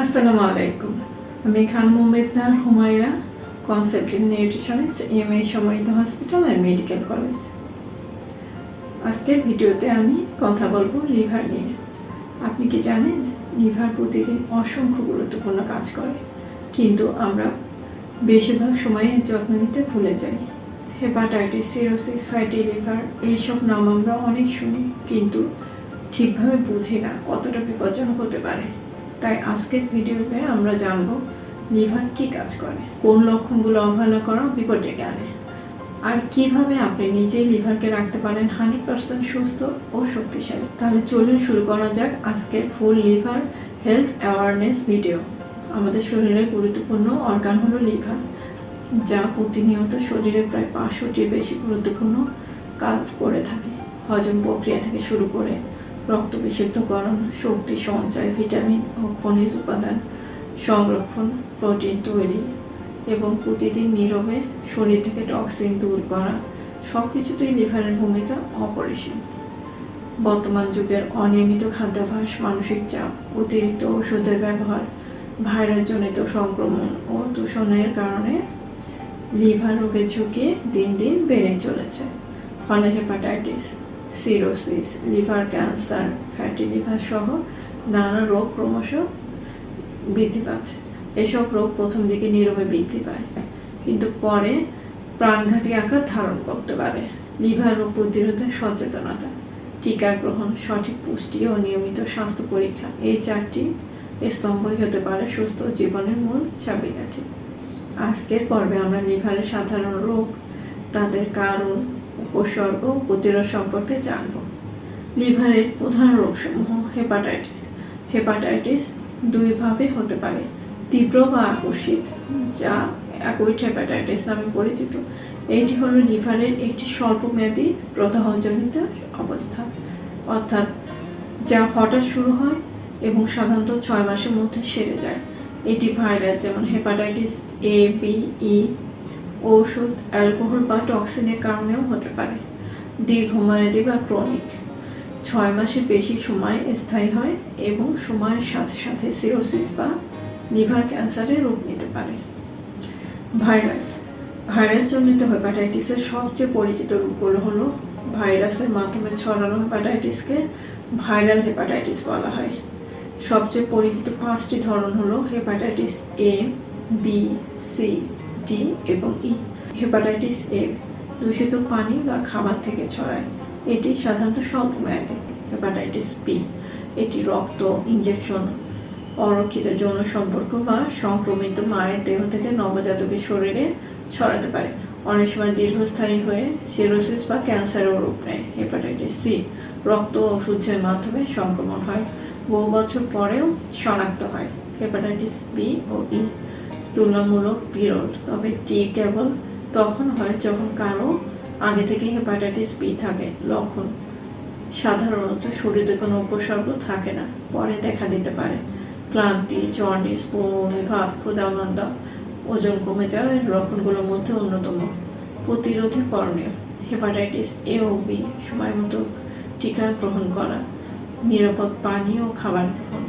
আসসালামু আলাইকুম। আমি Khan Mohammad Humaira, consultant nutritionist, M A Samorita hospital and medical college. আজকের ভিডিওতে আমি কথা বলবো লিভার নিয়ে। আপনি কি জানেন লিভার প্রতিদিন অসংখ্য গুরুত্বপূর্ণ কাজ করে, কিন্তু আমরা বেশিরভাগ সময়ে যত্ন নিতে ভুলে যাই। হেপাটাইটিস, সিরোসিস, ফ্যাটি লিভার এইসব নাম আমরা অনেক শুনি, কিন্তু ঠিকভাবে বুঝি না কতটা বিপজ্জনক হতে পারে। তাই আজকের ভিডিওতে আমরা জানব লিভার কি কাজ করে, কোন লক্ষণগুলো অবহেলা করা বিপদ ডেকে আনে, আর কিভাবে আপনি নিজেই লিভারকে রাখতে পারেন 100% সুস্থ ও শক্তিশালী। তাহলে চলুন শুরু করা যাক আজকের ফুল লিভার হেলথ অ্যাওয়ারনেস ভিডিও। আমাদের শরীরের গুরুত্বপূর্ণ অর্গান হলো লিভার, যা প্রতিনিয়ত শরীরে প্রায় 500টির বেশি গুরুত্বপূর্ণ কাজ করে থাকে। হজম প্রক্রিয়া থেকে শুরু করে রক্ত বিশুদ্ধকরণ, শক্তি সঞ্চয়, ভিটামিন ও খনিজ উপাদান সংরক্ষণ, প্রোটিন তৈরি এবং প্রতিদিন নীরবে শরীর থেকে টক্সিন দূর করা, সব কিছুতেই লিভারের ভূমিকা অপরিসীম। বর্তমান যুগের অনিয়মিত খাদ্যাভ্যাস, মানসিক চাপ, অতিরিক্ত ওষুধের ব্যবহার, ভাইরাসজনিত সংক্রমণ ও দূষণের কারণে লিভার রোগের ঝুঁকি দিন দিন বেড়ে চলেছে। ফলে hepatitis, cirrhosis, liver cancer, fatty liver সহ নানা রোগ ক্রমশ বৃদ্ধি পাচ্ছে। এসব রোগ প্রথম দিকে নীরবে বৃদ্ধি পায়, কিন্তু পরে প্রাণঘাতী আকার ধারণ করতে পারে। লিভার রোগ প্রতিরোধে সচেতনতা, টিকা গ্রহণ, সঠিক পুষ্টি ও নিয়মিত স্বাস্থ্য পরীক্ষা, এই 4টি স্তম্ভই হতে পারে সুস্থ জীবনের মূল চাবিকাঠি। আজকের পর্বে আমরা লিভারের সাধারণ রোগ, তাদের কারণ, উপসর্গ ও প্রতিরোধ সম্পর্কে জানব। লিভারের প্রধান রোগসমূহ। হেপাটাইটিস। হেপাটাইটিস দুইভাবে হতে পারে, তীব্র বা আকস্মিক, যা অ্যাকুইট হেপাটাইটিস নামে পরিচিত। এটি হলো লিভারের একটি স্বল্পমেয়াদী প্রদাহজনিত অবস্থা, অর্থাৎ যা হঠাৎ শুরু হয় এবং সাধারণত 6 মাসের মধ্যে সেরে যায়। এটি ভাইরাস যেমন হেপাটাইটিস এ, বি, ই, ওষুধ, অ্যালকোহল বা টক্সিনের কারণেও হতে পারে। দীর্ঘমেয়াদী বা ক্রনিক, 6 মাসের বেশি সময় স্থায়ী হয় এবং সময়ের সাথে সাথে সিরোসিস বা লিভার ক্যান্সারের রূপ নিতে পারে। ভাইরাস। ভাইরাসজনিত হেপাটাইটিসের সবচেয়ে পরিচিত রূপগুলো হলো ভাইরাসের মাধ্যমে ছড়ানো হেপাটাইটিসকে ভাইরাল হেপাটাইটিস বলা হয়। সবচেয়ে পরিচিত 5টি ধরন হলো hepatitis A, B, C, D এবং ই। হেপাটাইটিস এ দূষিত পানি বা খাবার থেকে ছড়ায়, এটি সাধারণত স্বল্পমেয়াদী। হেপাটাইটিস বি, এটি রক্ত, ইনজেকশন, অরক্ষিত যৌন সম্পর্ক বা সংক্রমিত মায়ের দেহ থেকে নবজাতকের শরীরে ছড়াতে পারে, অনেক সময় দীর্ঘস্থায়ী হয়ে সিরোসিস বা ক্যান্সারের রূপ নেয়। হেপাটাইটিস সি, রক্ত ও ওষুধের মাধ্যমে সংক্রমণ হয়, বহু বছর পরেও শনাক্ত হয়। হেপাটাইটিস বি ও ই তুলনামূলক বিরল, তবে টি কেবল তখন হয় যখন কারো আগে থেকে হেপাটাইটিস বি থাকে। লক্ষণ: সাধারণত শরীরে কোনো উপসর্গ থাকে না, পরে দেখা দিতে পারে। ক্লান্তি, জন্ডিস, বমি ভাব, ক্ষুধামন্দা, ওজন কমে যাওয়া এর লক্ষণগুলোর মধ্যে অন্যতম। প্রতিরোধী করণীয়: হেপাটাইটিস এ ও বি সময় মতো টিকা গ্রহণ করা, নিরাপদ পানি ও খাবার গ্রহণ,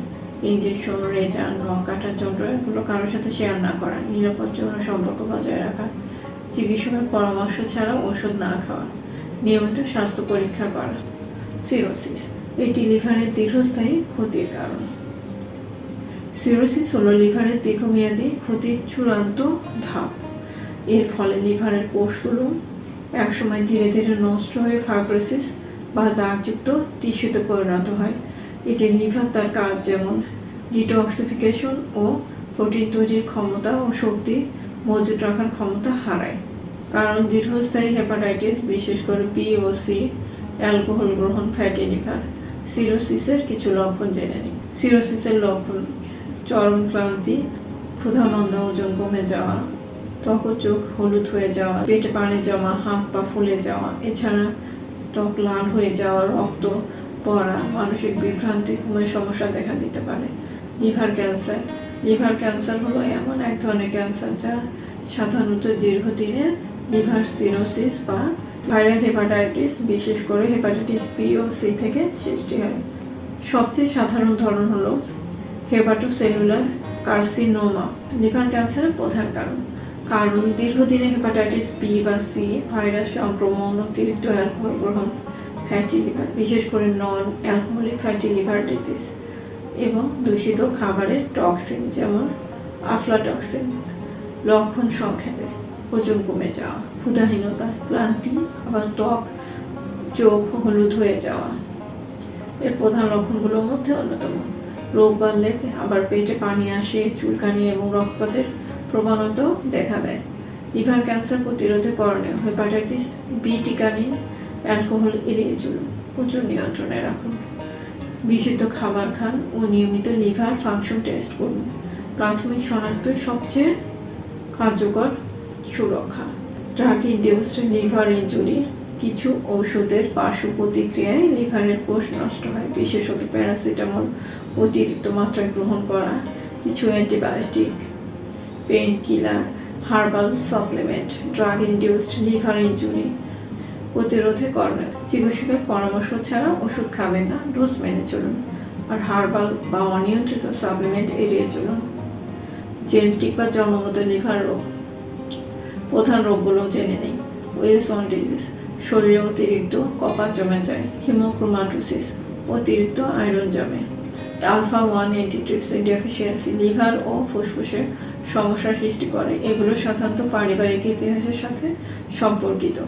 ইনজেকশন, রেজার, নখ কাটার যন্ত্র এগুলো কারোর সাথে শেয়ার না করা, নিরাপদ যৌন সম্পর্ক বজায় রাখা, চিকিৎসকের পরামর্শ ছাড়া ওষুধ না খাওয়া, নিয়মিত স্বাস্থ্য পরীক্ষা করা। সিরোসিস, এটি লিভারের দীর্ঘস্থায়ী ক্ষতির কারণ। সিরোসিস হলো লিভারের দীর্ঘমেয়াদী ক্ষতির চূড়ান্ত ধাপ। এর ফলে লিভারের কোষগুলো একসময় ধীরে ধীরে নষ্ট হয়ে ফাইব্রোসিস বা দাগযুক্ত টিস্যুতে পরিণত হয়। এটি লিভার তার কাজ যেমন ডিটক্সিফিকেশন ও প্রোটিন তৈরির ক্ষমতা ও শক্তি মজুত রাখার ক্ষমতা হারায়। কারণ দীর্ঘস্থায়ী হেপাটাইটিস, বিশেষ করে বি ও সি, অ্যালকোহল গ্রহণ, ফ্যাটি লিভার। সিরোসিসের কিছু লক্ষণ জেনে নিই। সিরোসিসের লক্ষণ: চরম ক্লান্তি, ক্ষুধামন্দা, ওজন কমে যাওয়া, ত্বক ও চোখ হলুদ হয়ে যাওয়া, পেটে পানি জমা, হাত পা ফুলে যাওয়া, এছাড়া ত্বক লাল হয়ে যাওয়া, রক্ত পড়া, মানসিক বিভ্রান্তি, ঘুমের সমস্যা দেখা দিতে পারে। Liver cancer. লিভার ক্যান্সার হলো এমন এক ধরনের ক্যান্সার যা সাধারণত দীর্ঘদিনের লিভার সিরোসিস বা ভাইরাল হেপাটাইটিস, বিশেষ করে হেপাটাইটিস বি ও সি থেকে সৃষ্টি হয়। সবচেয়ে সাধারণ ধরন হলো হেপাটোসেলুলার কার্সিনোমা লিভার ক্যান্সারের প্রধান কারণ দীর্ঘদিনে হেপাটাইটিস বি বা সি ভাইরাস সংক্রমণ, অতিরিক্ত অ্যালকোহল গ্রহণ, ফ্যাটি লিভার, বিশেষ করে non alcoholic fatty liver disease এবং দূষিত খাবারের টক্সিন যেমন আফলাটক্সিন। লক্ষণ সংক্ষেপে: ওজন কমে যাওয়া, ক্ষুধাহীনতা, ক্লান্তি, আবার ত্বক চোখ হলুদ হয়ে যাওয়া এর প্রধান লক্ষণগুলোর মধ্যে অন্যতম। রোগ বাড়লে আবার পেটে পানি আসে, চুলকানি এবং রক্তপাতের প্রবণতাও দেখা দেয়। লিভার ক্যান্সার প্রতিরোধে করণীয়: হেপাটাইটিস বি টিকা নিন, অ্যালকোহল এড়িয়ে চলুন, ওজন নিয়ন্ত্রণে রাখুন, বিশুদ্ধ খাবার খান ও নিয়মিত লিভার ফাংশন টেস্ট করুন। প্রাথমিক শনাক্তই সবচেয়ে কার্যকর সুরক্ষা। ড্রাগ ইনডিউসড লিভার ইনজুরি: কিছু ঔষধের পার্শ্ব প্রতিক্রিয়ায় লিভারের কোষ নষ্ট হয়, বিশেষত প্যারাসিটামল অতিরিক্ত মাত্রায় গ্রহণ করা, কিছু antibiotic, pain killer, herbal supplement. Drug induced liver injury প্রতিরোধে করণীয়: চিকিৎসকের পরামর্শ ছাড়া ওষুধ খাবেন না, ডোজ মেনে চলুন, আর হার্বাল বা অনিয়ন্ত্রিত সাপ্লিমেন্ট এড়িয়ে চলুন। জেনেটিক বা জন্মগত লিভার রোগ: প্রধান রোগগুলো জেনে নেই। উইলসন ডিজিজ, শরীরে অতিরিক্ত কপার জমে যায়। হিমোক্রোমাটোসিস, অতিরিক্ত আয়রন জমে। আলফা-1 অ্যান্টিট্রিপসিন ডেফিসিয়েন্সি, লিভার ও ফুসফুসে সমস্যা সৃষ্টি করে। এগুলো সাধারণত পারিবারিক ইতিহাসের সাথে সম্পর্কিত।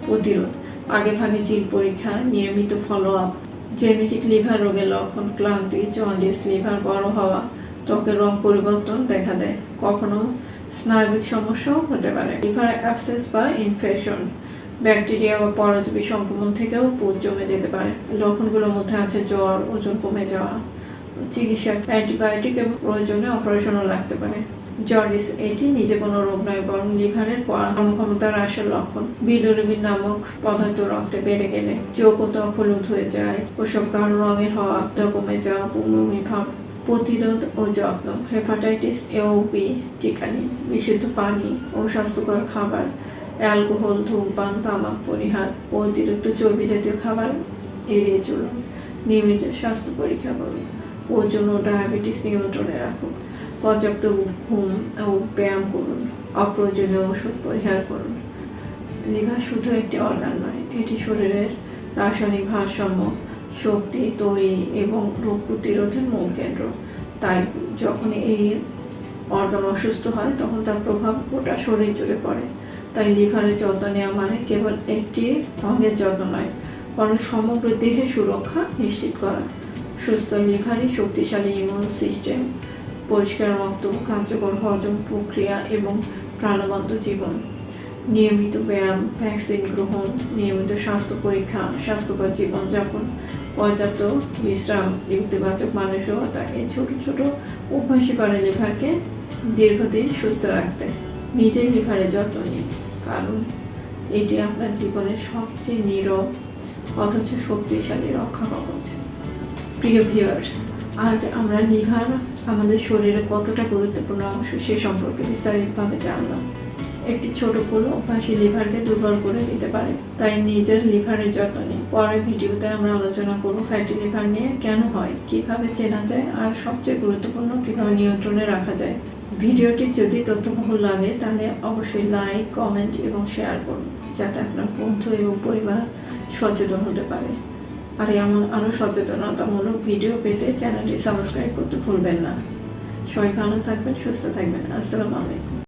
প্রতিরোধ: আগেভাগে জিন পরীক্ষা, নিয়মিত ফলো আপ। জেনেটিক লিভার রোগের লক্ষণ: ক্লান্তি, জন্ডিস, লিভার বড় হওয়া, ত্বকের রং পরিবর্তন দেখা দেয়, কখনো স্নায়বিক সমস্যাও হতে পারে। লিভার অ্যাবসেস বা ইনফেকশন, ব্যাকটেরিয়া বা পরজীবী সংক্রমণ থেকেও পুঁজ জমে যেতে পারে। লক্ষণগুলোর মধ্যে আছে জ্বর, ওজন কমে যাওয়া। চিকিৎসা: অ্যান্টিবায়োটিক এবং প্রয়োজনে অপারেশনও লাগতে পারে। জন্ডিস, এটি নিজে কোনো রোগ নয় বরং লিভারের কর্মক্ষমতা হ্রাসের লক্ষণ। বিলিরুবিন নামক পদার্থ রক্তে বেড়ে গেলে চোখ ও ত্বক হলুদ হয়ে যায়, ওসব কারণ রঙের হওয়া, কমে যাওয়া, বমি ভাব। প্রতিরোধ ও যত্ন: হেপাটাইটিস এ ও বি টিকা নিন, বিশুদ্ধ পানি ও স্বাস্থ্যকর খাবার, অ্যালকোহল, ধূমপান, তামাক পরিহার ও অতিরিক্ত চর্বি জাতীয় খাবার এড়িয়ে চলুন। নিয়মিত স্বাস্থ্য পরীক্ষা করুন। ওজন ও ডায়াবেটিস নিয়ন্ত্রণে রাখুন। পর্যাপ্ত ঘুম ও ব্যায়াম করুন। অপ্রয়োজনীয় ওষুধ পরিহার করুন। লিভার শুধু একটি অর্গান নয়, এটি শরীরের রাসায়নিক ভারসাম্য, শক্তি তৈরি এবং রোগ প্রতিরোধের মূল কেন্দ্র। তাই যখন এই অর্গান অসুস্থ হয় তখন তার প্রভাব গোটা শরীর জুড়ে পড়ে। তাই লিভারের যত্ন নেওয়া মানে কেবল একটি অঙ্গের যত্ন নয়, বরং সমগ্র দেহের সুরক্ষা নিশ্চিত করা। সুস্থ লিভারই শক্তিশালী ইমিউন সিস্টেম, পরিষ্কার রক্ত, কার্যকর হজম প্রক্রিয়া এবং প্রাণবন্ত জীবন। নিয়মিত ব্যায়াম, ভ্যাকসিন গ্রহণ, নিয়মিত স্বাস্থ্য পরীক্ষা, স্বাস্থ্যকর জীবনযাপন, পর্যাপ্ত বিশ্রাম, ইতিবাচক মানসিকতা, এই ছোট ছোট অভ্যাসই পারে লিভারকে দীর্ঘদিন সুস্থ রাখতে। নিজের লিভারের যত্ন নিন, কারণ এটি আপনার জীবনের সবচেয়ে নীরব অথচ শক্তিশালী রক্ষা কবচ। প্রিয় ভিউয়ার্স, আজ আমরা লিভার আমাদের শরীরে কতটা গুরুত্বপূর্ণ অংশ সে সম্পর্কে বিস্তারিতভাবে জানলাম। একটি ছোট ভুল অভ্যাসই লিভারকে দুর্বল করে দিতে পারে, তাই নিজের লিভারের যত্ন নিন। পরের ভিডিওতে আমরা আলোচনা করব ফ্যাটি লিভার নিয়ে, কেন হয়, কিভাবে চেনা যায়, আর সবচেয়ে গুরুত্বপূর্ণ কিভাবে নিয়ন্ত্রণে রাখা যায়। ভিডিওটি যদি তথ্যবহুল লাগে তাহলে অবশ্যই লাইক, কমেন্ট এবং শেয়ার করুন, যাতে আপনার বন্ধু এবং পরিবার সচেতন হতে পারে। আর এমন আরও সচেতনতামূলক ভিডিও পেতে চ্যানেলটি সাবস্ক্রাইব করতে ভুলবেন না। সবাই ভালো থাকবেন, সুস্থ থাকবেন। আসসালামু আলাইকুম।